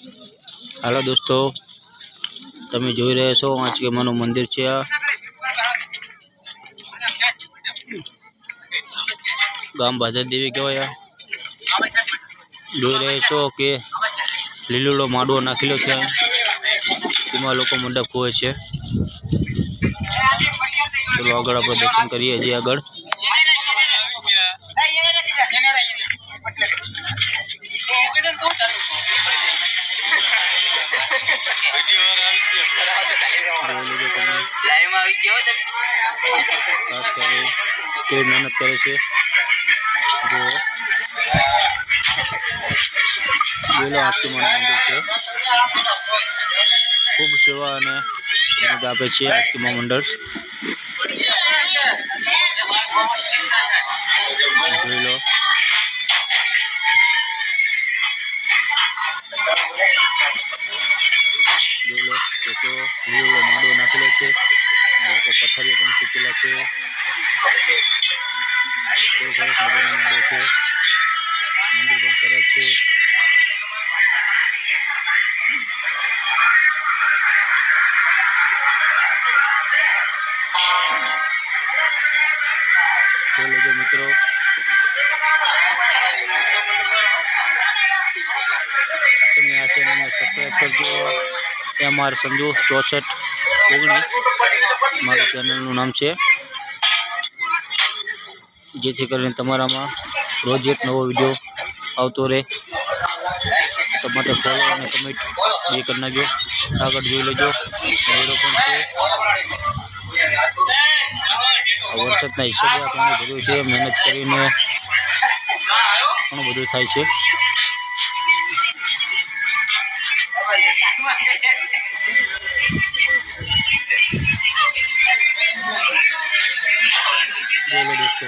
Hello दोस्तों, તમે જોઈ રહ્યા છો આંચકેમાનું મંદિર છે। આ ગામ બાધા દેવી કહેવાય। જોઈ રહ્યા છો કે લીલુડો માંડવો નાખેલો છે, એમાં લોકો મંડપ હોય છે। ચલો આગળ આપણે દર્શન કરીએ। હજી આગળ ખાસ કરી કેવી મહેનત કરે છે। જો બોલો આંચકેમાનું મંદિર છે, ખૂબ સેવા અને મદદ આપે છે આંચકેમા મંડળ। જોઈ લો કે કેવો લીલો માંડવો નાખેલો છે, લોકો પથ્થરિયા પણ શીખેલા છે। બહુ સરસ મજાનો માંડવો છે, મંદિર પણ સરસ છે। જોઈ લેજો મિત્રો, તમે આ ચેનલને સબસ્ક્રાઈબ કરજો। MR સંજુ 6419 મારું ચેનલનું નામ છે, જેથી કરીને તમારામાં રોજ એક નવો વિડીયો આવતો રહે। તો માટે ફોલો અને કમેન્ટ બે કરી નાખજો। આગળ જોઈ લેજો મેળો પણ છે, વરસાદના હિસાબે આ પાણી ભર્યું છે, મહેનત કરીને ઘણું બધું થાય છે। જોઈ લો દોસ્તો।